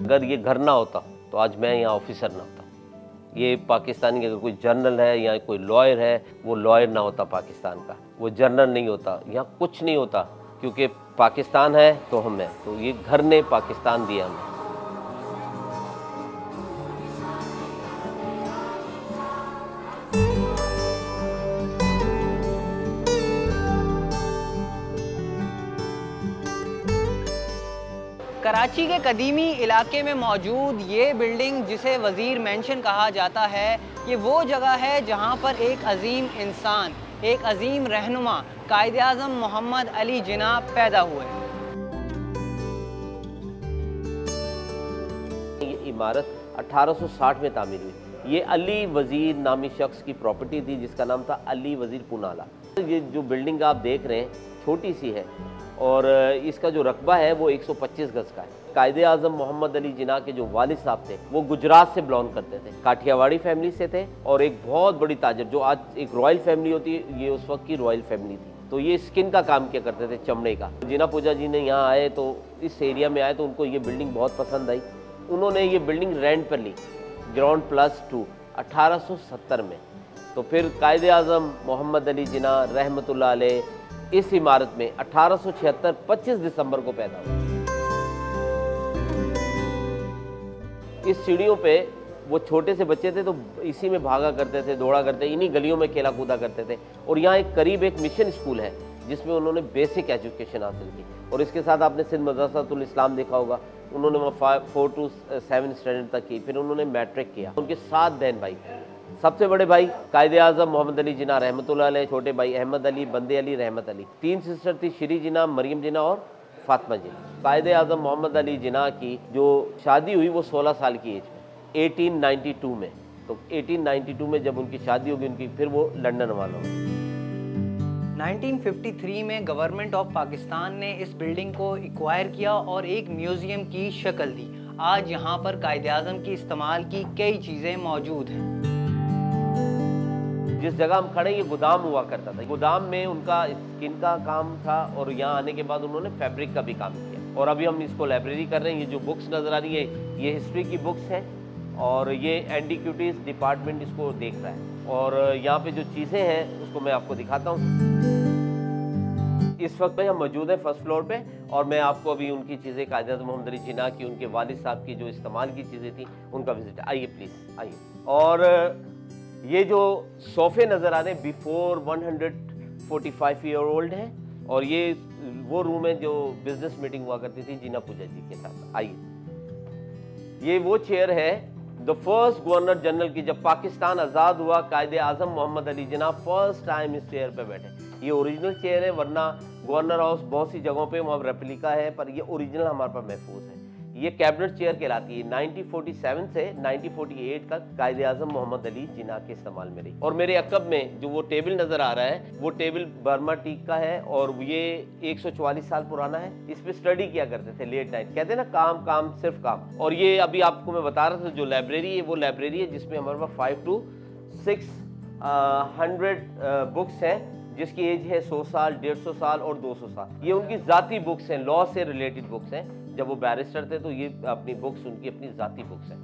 अगर ये घर ना होता तो आज मैं यहाँ ऑफिसर ना होता। ये पाकिस्तान के अगर कोई जनरल है या कोई लॉयर है, वो लॉयर ना होता पाकिस्तान का, वो जनरल नहीं होता, यहाँ कुछ नहीं होता, क्योंकि पाकिस्तान है तो हम हैं। तो ये घर ने पाकिस्तान दिया हमें। कराची के कदीमी इलाके में मौजूद ये बिल्डिंग, जिसे वज़ीर मेंशन कहा जाता है, ये वो जगह है जहाँ पर एक अजीम इंसान, एक अजीम रहनुमा कायद-ए-आज़म मोहम्मद अली जिन्ना पैदा हुए। ये इमारत 1860 में तामीर हुई। ये अली वज़ीर नामी शख्स की प्रॉपर्टी थी, जिसका नाम था अली वज़ीर पुनाला। ये जो बिल्डिंग आप देख रहे हैं छोटी सी है और इसका जो रकबा है वो 125 गज का है। कायद-ए-आज़म मोहम्मद अली जिन्ना के जो वालिद साहब थे वो गुजरात से बिलोंग करते थे, काठियावाड़ी फैमिली से थे, और एक बहुत बड़ी ताजर, जो आज एक रॉयल फैमिली होती है, ये उस वक्त की रॉयल फैमिली थी। तो ये स्किन का काम किया करते थे, चमड़े का। जिन्ना पूजा जी ने यहाँ आए तो इस एरिया में आए तो उनको ये बिल्डिंग बहुत पसंद आई। उन्होंने ये बिल्डिंग रेंट पर ली, ग्राउंड +2, 1870 में। तो फिर कायद-ए-आज़म मोहम्मद अली जिन्ना रहमतुल्लाह अलैह इस इमारत में 1876 25 दिसंबर को पैदा हुआ। इस सीढ़ियों पे वो छोटे से बच्चे थे तो इसी में भागा करते थे, दौड़ा करते, इन्हीं गलियों में खेला कूदा करते थे। और यहाँ एक करीब एक मिशन स्कूल है जिसमें उन्होंने बेसिक एजुकेशन हासिल की। और इसके साथ आपने सिंध मदरसातुल इस्लाम देखा होगा, उन्होंने वहाँ 4 to 7 स्टैंडर्ड तक की। फिर उन्होंने मैट्रिक किया। उनके 7 बहन भाई, सबसे बड़े भाई कायद-ए-आज़म मोहम्मद अली जिन्ना रहमतुल्लाह अलैह, छोटे भाई अहमद अली, बंदे अली, रहमत अली। 3 सिस्टर थी, श्री जिन्ना, मरियम जिन्ना और फातिमा जिन्ना। कायद-ए-आज़म मोहम्मद अली जिन्ना की जो शादी हुई वो 16 साल की एज में 1892 में। तो 1892 में जब उनकी शादी होगी उनकी, फिर वो लंदन रवाना हुए। 1953 में गवर्नमेंट ऑफ पाकिस्तान ने इस बिल्डिंग को एक्वायर किया और एक म्यूज़ियम की शक्ल दी। आज यहाँ पर कायद-ए-आज़म की इस्तेमाल की कई चीज़ें मौजूद हैं। जिस जगह हम खड़े, ये गोदाम हुआ करता था। गोदाम में उनका स्किन का काम था और यहाँ आने के बाद उन्होंने फैब्रिक का भी काम किया। और अभी हम इसको लाइब्रेरी कर रहे हैं। ये जो बुक्स नज़र आ रही है ये हिस्ट्री की बुक्स हैं और ये एंटीक्विटीज़ डिपार्टमेंट इसको देख रहा है। और यहाँ पे जो चीज़ें हैं उसको मैं आपको दिखाता हूँ। इस वक्त में हम मौजूद हैं फर्स्ट फ्लोर पे और मैं आपको अभी उनकी चीज़ें, कायद-ए-आज़म मोहम्मद अली जिन्ना की, उनके वालिद साहब की जो इस्तेमाल की चीज़ें थी उनका विजिट। आइए प्लीज़ आइए। और ये जो सोफ़े नज़र आ रहे हैं बिफोर 145 ईयर ओल्ड हैं और ये वो रूम है जो बिजनेस मीटिंग हुआ करती थी जिन्ना पूजा जी के साथ। आइए, ये वो चेयर है द फर्स्ट गवर्नर जनरल की। जब पाकिस्तान आज़ाद हुआ, कायद-ए-आज़म मोहम्मद अली जिन्ना फर्स्ट टाइम इस चेयर पे बैठे। ये ओरिजिनल चेयर है, वरना गवर्नर हाउस बहुत सी जगहों पे वहाँ रेप्लिका है, पर ये ओरिजिनल हमारे पास महफूज है। ये कैबिनेट चेयर कहलाती है। 1947 से 1948 तक कायद-ए-आज़म मोहम्मद अली जिन्ना के इस्तेमाल में रही। और मेरे अकब में जो वो टेबल नज़र आ रहा है वो टेबल बर्मा टीक का है और ये 144 साल पुराना है। इस पर स्टडी किया करते थे लेट नाइट। कहते हैं ना, काम काम सिर्फ काम। और ये अभी आपको मैं बता रहा था जो लाइब्रेरी है वो लाइब्रेरी है जिसमें हमारे पास 5 to 600 बुक्स हैं, जिसकी एज है 100 साल, 150 साल और 200 साल। ये उनकी ज़ाती बुक्स हैं, लॉ से रिलेटेड बुक्स हैं। जब वो बैरिस्टर थे तो ये अपनी बुक्स, उनकी अपनी ज़ाती बुक्स हैं।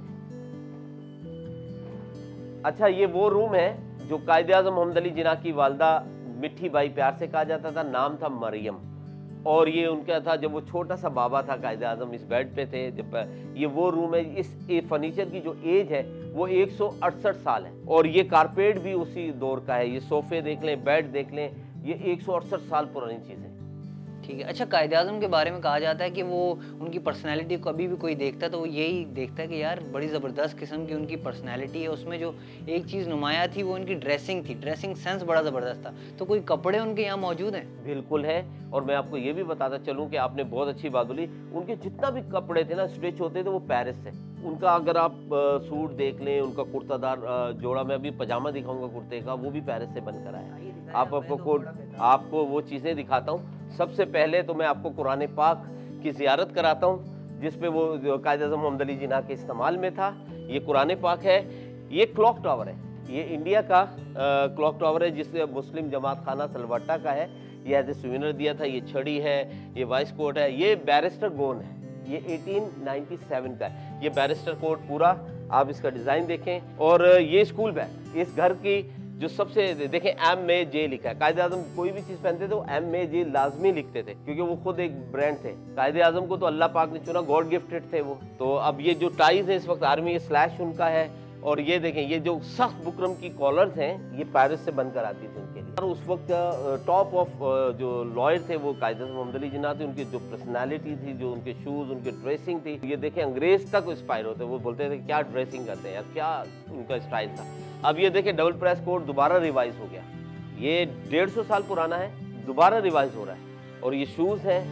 अच्छा, ये वो रूम है जो कायद-ए-आज़म मोहम्मद अली जिन्ना की वालदा, मिठी बाई प्यार से कहा जाता था, नाम था मरियम। और ये उनका था जब वो छोटा सा बाबा था, कायद-ए-आज़म इस बेड पे थे। जब ये वो रूम है, इस फर्नीचर की जो एज है वो 168 साल है और ये कारपेट भी उसी दौर का है। ये सोफे देख लें, बेड देख लें, ये 168 साल पुरानी चीज़ है। ठीक है। अच्छा, कायद-ए-आज़म के बारे में कहा जाता है कि वो उनकी पर्सनैलिटी को कभी भी कोई देखता है तो वो यही देखता है कि यार बड़ी ज़बरदस्त किस्म की उनकी पर्सनैलिटी है। उसमें जो एक चीज़ नुमाया थी वो उनकी ड्रेसिंग थी। ड्रेसिंग सेंस बड़ा ज़बरदस्त था। तो कोई कपड़े उनके यहाँ मौजूद हैं? बिल्कुल है। और मैं आपको ये भी बताता चलूँ कि आपने बहुत अच्छी बात बोली, उनके जितना भी कपड़े थे ना स्टिच होते थे वो पेरिस से। उनका अगर आप सूट देख लें, उनका कुर्तादार जोड़ा, मैं अभी पजामा दिखाऊंगा कुर्ते का, वो भी पेरिस से बनकर आया। आपको वो चीज़ें दिखाता हूँ। सबसे पहले तो मैं आपको कुरान पाक की ज़ियारत कराता हूँ जिसपे वो कायद-ए-आज़म मोहम्मद अली जिन्ना के इस्तेमाल में था। ये कुरान पाक है। ये क्लॉक टावर है, ये इंडिया का क्लॉक टावर है जिससे मुस्लिम जमात खाना सलवट्टा का है। ये एज ए सुविनर दिया था। ये छड़ी है, ये वाइस कोट है। ये बैरिस्टर गोन है, ये 1897 का है। ये बैरिस्टर कोट पूरा, आप इसका डिज़ाइन देखें। और ये स्कूल बैग, इस घर की जो सबसे देखें MAJ लिखा है। कायदे आज़म कोई भी चीज़ पहनते थे वो MAJ लाजमी लिखते थे, क्योंकि वो खुद एक ब्रांड थे। कायदे आज़म को तो अल्लाह पाक ने चुना, गॉड गिफ्टेड थे वो। तो अब ये जो टाइज है इस वक्त आर्मी, ये स्लैश उनका है। और ये देखें, ये जो सख्त बुकरम की कॉलर्स हैं, ये पेरिस से बनकर आती थी उनके लिए। और उस वक्त टॉप ऑफ जो लॉयर थे वो कायदे आज़म मोहम्मद अली जिन्ना थे। उनकी जो पर्सनालिटी थी, जो उनके शूज़, उनकी ड्रेसिंग थी, ये देखें अंग्रेज तक इंस्पायर होते। वो बोलते थे क्या ड्रेसिंग करते हैं यार, क्या उनका स्टाइल था। अब ये देखें डबल प्रेस कोट दोबारा रिवाइज हो गया, ये 150 साल पुराना है, दोबारा रिवाइज हो रहा है। और ये शूज़ हैं।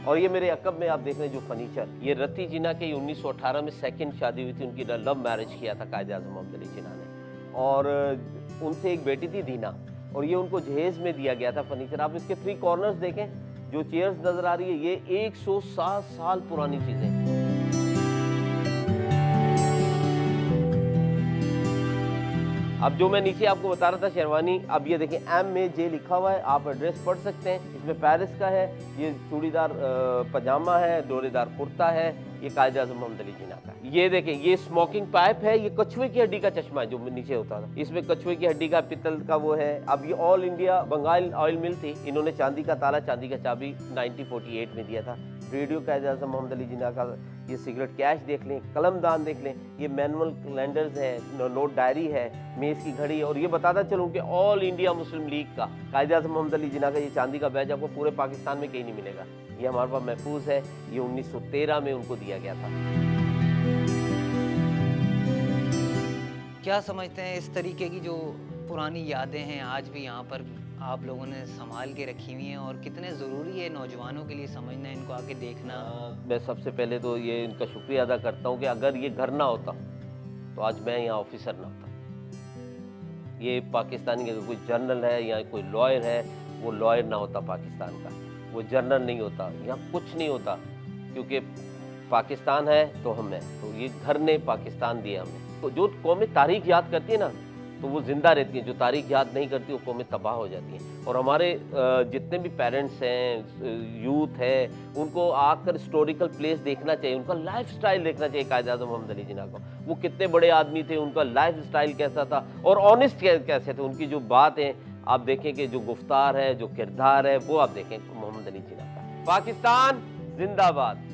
और ये मेरे अकब में आप देख रहे हैं जो फर्नीचर, ये रती जिन्ना के 1918 में सेकंड शादी हुई थी उनकी, लव मैरिज किया था कायदे आज़म मोहम्मद अली जिन्ना ने। और उनसे एक बेटी थी दीना, और ये उनको जहेज में दिया गया था फर्नीचर। आप इसके 3 कॉर्नर्स देखें, जो चेयर्स नजर आ रही है, ये 107 साल पुरानी चीजें। अब जो मैं नीचे आपको बता रहा था शेरवानी, अब ये देखें MAJ लिखा हुआ है, आप एड्रेस पढ़ सकते हैं। इसमें पेरिस का है, ये चूड़ीदार पजामा है, डोरेदार कुर्ता है, ये कायदे आज़म मोहम्मद अली जिन्ना का। ये देखें, ये स्मोकिंग पाइप है, ये कछुए की हड्डी का चश्मा है जो नीचे होता था, इसमें कछुए की हड्डी का पित्तल का वो है। अब ये ऑल इंडिया बंगाल ऑयल मिल थी, इन्होंने चांदी का ताला, चांदी का चाबी 1948 में दिया था। रेडियो कायदे आज़म मोहम्मद अली जिन्ना का। ये सिगरेट कैश देख लें, कलमदान देख लें, ये मैनुअल कैलेंडर्स है, नोट डायरी है, मेज़ की घड़ी। और ये बताता चलूँ कि ऑल इंडिया मुस्लिम लीग का कायदे आज़म मोहम्मद अली जिन्ना का ये चांदी का बैज आपको पूरे पाकिस्तान में कहीं नहीं मिलेगा। ये हमारे पास महफूज है, ये 1913 में उनको दिया गया था। क्या समझते हैं इस तरीके की जो पुरानी यादें हैं आज भी यहाँ पर आप लोगों ने संभाल के रखी हुई हैं, और कितने ज़रूरी है नौजवानों के लिए समझना, इनको आके देखना? मैं सबसे पहले तो ये इनका शुक्रिया अदा करता हूँ कि अगर ये घर ना होता तो आज मैं यहाँ ऑफिसर ना होता। ये पाकिस्तानी का कोई जनरल है या कोई लॉयर है, वो लॉयर ना होता पाकिस्तान का, वो जनरल नहीं होता, यहाँ कुछ नहीं होता। क्योंकि पाकिस्तान है तो हम हैं, तो ये घर ने पाकिस्तान दिया हमें। तो जो कौमें तारीख याद करती है ना, तो वो जिंदा रहती हैं। जो तारीख याद नहीं करती वो कौमें तबाह हो जाती हैं। और हमारे जितने भी पेरेंट्स हैं, यूथ है, उनको आकर हिस्टोरिकल प्लेस देखना चाहिए, उनका लाइफ स्टाइल देखना चाहिए कायदे आज़म मोहम्मद अली जिन्ना को। वो कितने बड़े आदमी थे, उनका लाइफ स्टाइल कैसा था और ऑनेस्ट कैसे थे। उनकी जो बात है आप देखें कि जो गुफ्तार है, जो किरदार है, वो आप देखें मोहम्मद अली जिन्ना का। पाकिस्तान जिंदाबाद।